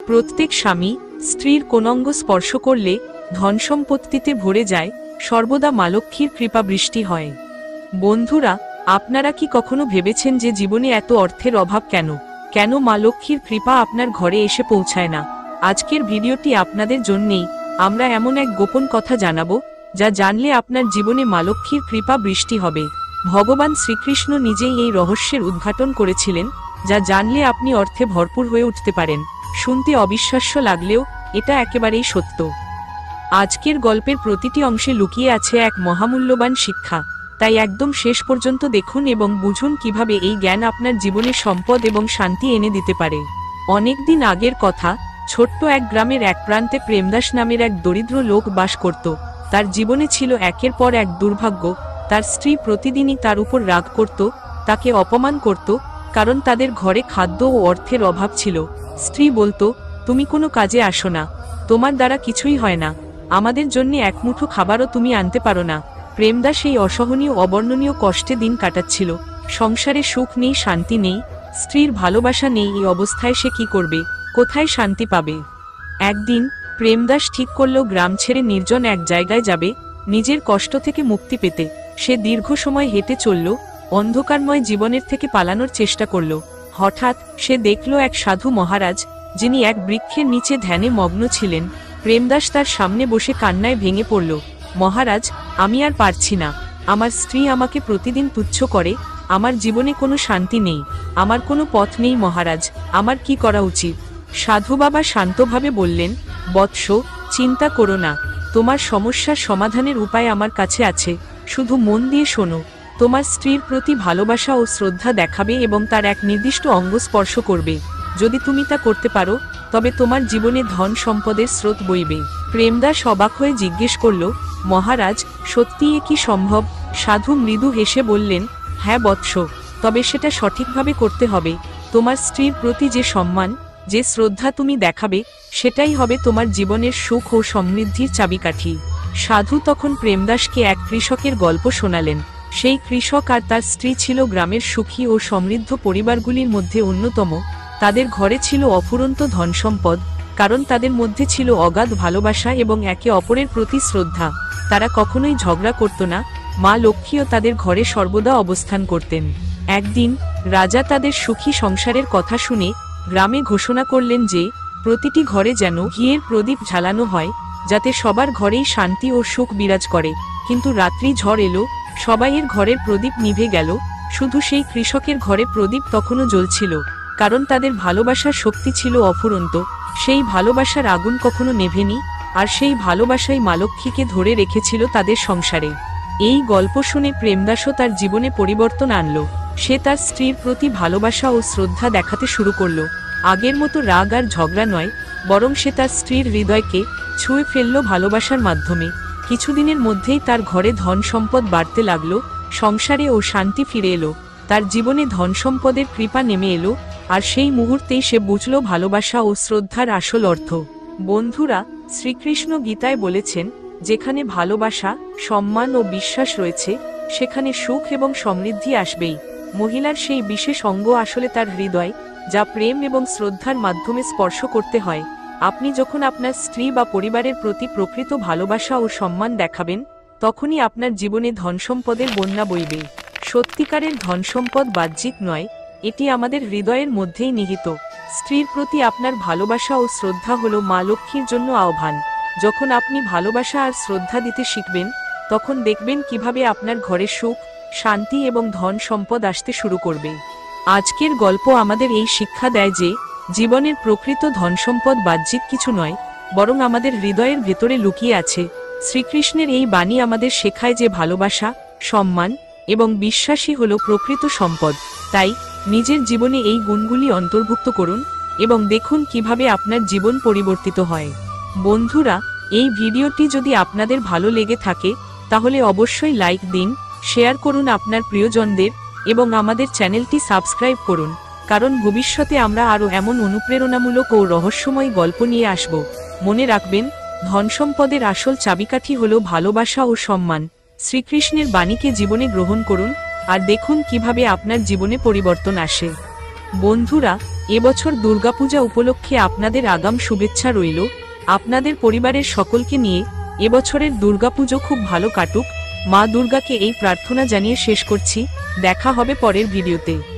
প্রত্যেক স্বামী স্ত্রীর কোন অঙ্গ স্পর্শ করলে ধন সম্পত্তিতে ভরে যায়, সর্বদা মা লক্ষ্মীর কৃপা বৃষ্টি হয়। বন্ধুরা, আপনারা কি কখনো ভেবেছেন যে জীবনে এত অর্থের অভাব কেন? কেন মা লক্ষ্মীর কৃপা আপনার ঘরে এসে পৌঁছায় না? আজকের ভিডিওটি আপনাদের জন্যেই। আমরা এমন এক গোপন কথা জানাবো, যা জানলে আপনার জীবনে মা লক্ষ্মীর কৃপা বৃষ্টি হবে। ভগবান শ্রীকৃষ্ণ নিজেই এই রহস্যের উদ্ঘাটন করেছিলেন, যা জানলে আপনি অর্থে ভরপুর হয়ে উঠতে পারেন। শুনতে অবিশ্বাস্য লাগলেও এটা একেবারেই সত্য। আজকের গল্পের প্রতিটি অংশে লুকিয়ে আছে এক মহামূল্যবান শিক্ষা। তাই একদম শেষ পর্যন্ত দেখুন এবং বুঝুন কিভাবে এই জ্ঞান আপনার জীবনে সম্পদ এবং শান্তি এনে দিতে পারে। অনেকদিন আগের কথা, ছোট্ট এক গ্রামের এক প্রান্তে প্রেমদাস নামের এক দরিদ্র লোক বাস করত। তার জীবনে ছিল একের পর এক দুর্ভাগ্য। তার স্ত্রী প্রতিদিনই তার উপর রাগ করত, তাকে অপমান করত, কারণ তাদের ঘরে খাদ্য ও অর্থের অভাব ছিল। স্ত্রী বলতো, তুমি কোনো কাজে আসো না, তোমার দ্বারা কিছুই হয় না, আমাদের জন্য এক মুঠো খাবারও তুমি আনতে পারো না। প্রেমদাস এই অসহনীয় অবর্ণনীয় কষ্টে দিন কাটাচ্ছিল। সংসারে সুখ নেই, শান্তি নেই, স্ত্রীর ভালোবাসা নেই। এই অবস্থায় সে কি করবে, কোথায় শান্তি পাবে? একদিন প্রেমদাস ঠিক করল গ্রাম ছেড়ে নির্জন এক জায়গায় যাবে, নিজের কষ্ট থেকে মুক্তি পেতে। সে দীর্ঘ সময় হেঁটে চলল, অন্ধকারময় জীবনের থেকে পালানোর চেষ্টা করল। হঠাৎ সে দেখল এক সাধু মহারাজ, যিনি এক বৃক্ষের নিচে ধ্যানে মগ্ন ছিলেন। প্রেমদাস তার সামনে বসে কান্নায় ভেঙে পড়ল। মহারাজ, আমি আর পারছি না, আমার স্ত্রী আমাকে প্রতিদিন তুচ্ছ করে, আমার জীবনে কোনো শান্তি নেই, আমার কোনো পথ নেই মহারাজ, আমার কি করা উচিত? সাধু বাবা শান্তভাবে বললেন, বৎস, চিন্তা করো না, তোমার সমস্যার সমাধানের উপায় আমার কাছে আছে, শুধু মন দিয়ে শোনো। তোমার স্ত্রীর প্রতি ভালোবাসা ও শ্রদ্ধা দেখাবে এবং তার এক নির্দিষ্ট অঙ্গ স্পর্শ করবে। যদি তুমি তা করতে পারো, তবে তোমার জীবনে ধন সম্পদের স্রোত বইবে। প্রেমদাস অবাক হয়ে জিজ্ঞেস করল, মহারাজ, সত্যি এ কি সম্ভব? সাধু মৃদু হেসে বললেন, হ্যাঁ বৎস, তবে সেটা সঠিকভাবে করতে হবে। তোমার স্ত্রীর প্রতি যে সম্মান, যে শ্রদ্ধা তুমি দেখাবে, সেটাই হবে তোমার জীবনের সুখ ও সমৃদ্ধির চাবিকাঠি। সাধু তখন প্রেমদাসকে এক কৃষকের গল্প শোনালেন। সেই কৃষক আর তার স্ত্রী ছিল গ্রামের সুখী ও সমৃদ্ধ পরিবারগুলির মধ্যে অন্যতম। তাদের ঘরে ছিল অফুরন্ত ধনসম্পদ, কারণ তাদের মধ্যে ছিল অগাধ ভালোবাসা এবং একে অপরের প্রতি শ্রদ্ধা। তারা কখনোই ঝগড়া করত না, মা লক্ষ্মীও তাদের ঘরে সর্বদা অবস্থান করতেন। একদিন রাজা তাদের সুখী সংসারের কথা শুনে গ্রামে ঘোষণা করলেন যে প্রতিটি ঘরে যেন ঘিয়ের প্রদীপ জ্বালানো হয়, যাতে সবার ঘরেই শান্তি ও সুখ বিরাজ করে। কিন্তু রাত্রি ঝড় এলো, সবাইয়ের ঘরের প্রদীপ নিভে গেল, শুধু সেই কৃষকের ঘরে প্রদীপ তখনও জ্বলছিল, কারণ তাদের ভালোবাসার শক্তি ছিল অফুরন্ত। সেই ভালোবাসার আগুন কখনো নেভেনি, আর সেই ভালোবাসাই মা লক্ষ্মীকে ধরে রেখেছিল তাদের সংসারে। এই গল্প শুনে প্রেমদাসও তার জীবনে পরিবর্তন আনলো। সে তার স্ত্রীর প্রতি ভালোবাসা ও শ্রদ্ধা দেখাতে শুরু করলো। আগের মতো রাগ আর ঝগড়া নয়, বরং সে তার স্ত্রীর হৃদয়কে ছুঁয়ে ফেলল ভালোবাসার মাধ্যমে। কিছুদিনের মধ্যেই তার ঘরে ধন সম্পদ বাড়তে লাগলো, সংসারে ও শান্তি ফিরে এলো। তার জীবনে ধন সম্পদের কৃপা নেমে এলো, আর সেই মুহূর্তেই সে বুঝল ভালোবাসা ও শ্রদ্ধার আসল অর্থ। বন্ধুরা, শ্রীকৃষ্ণ গীতায় বলেছেন, যেখানে ভালোবাসা, সম্মান ও বিশ্বাস রয়েছে, সেখানে সুখ এবং সমৃদ্ধি আসবেই। মহিলার সেই বিশেষ অঙ্গ আসলে তার হৃদয়, যা প্রেম এবং শ্রদ্ধার মাধ্যমে স্পর্শ করতে হয়। আপনি যখন আপনার স্ত্রী বা পরিবারের প্রতি প্রকৃত ভালোবাসা ও সম্মান দেখাবেন, তখনই আপনার জীবনে ধনসম্পদের বন্যা বইবে। সত্যিকারের ধনসম্পদ বাহ্যিক নয়, এটি আমাদের হৃদয়ের মধ্যেই নিহিত। স্ত্রীর প্রতি আপনার ভালোবাসা ও শ্রদ্ধা হলো মা লক্ষ্মীর জন্য আহ্বান। যখন আপনি ভালোবাসা আর শ্রদ্ধা দিতে শিখবেন, তখন দেখবেন কিভাবে আপনার ঘরে সুখ, শান্তি এবং ধন সম্পদ আসতে শুরু করবে। আজকের গল্প আমাদের এই শিক্ষা দেয় যে জীবনের প্রকৃত ধনসম্পদ বাহ্যিক কিছু নয়, বরং আমাদের হৃদয়ের ভেতরে লুকিয়ে আছে। শ্রীকৃষ্ণের এই বাণী আমাদের শেখায় যে ভালোবাসা, সম্মান এবং বিশ্বাসই হলো প্রকৃত সম্পদ। তাই নিজের জীবনে এই গুণগুলি অন্তর্ভুক্ত করুন এবং দেখুন কিভাবে আপনার জীবন পরিবর্তিত হয়। বন্ধুরা, এই ভিডিওটি যদি আপনাদের ভালো লেগে থাকে, তাহলে অবশ্যই লাইক দিন, শেয়ার করুন আপনার প্রিয়জনদের এবং আমাদের চ্যানেলটি সাবস্ক্রাইব করুন, কারণ ভবিষ্যতে আমরা আরও এমন অনুপ্রেরণামূলক ও রহস্যময় গল্প নিয়ে আসব। মনে রাখবেন, ধনসম্পদের আসল চাবিকাঠি হলো ভালোবাসা ও সম্মান। শ্রীকৃষ্ণের বাণীকে জীবনে গ্রহণ করুন আর দেখুন কিভাবে আপনার জীবনে পরিবর্তন আসে। বন্ধুরা, এবছর দুর্গাপূজা উপলক্ষে আপনাদের আগাম শুভেচ্ছা রইল। আপনাদের পরিবারের সকলকে নিয়ে এবছরের দুর্গাপুজো খুব ভালো কাটুক। মা দুর্গাকে এই প্রার্থনা জানিয়ে শেষ করছি। দেখা হবে পরের ভিডিওতে।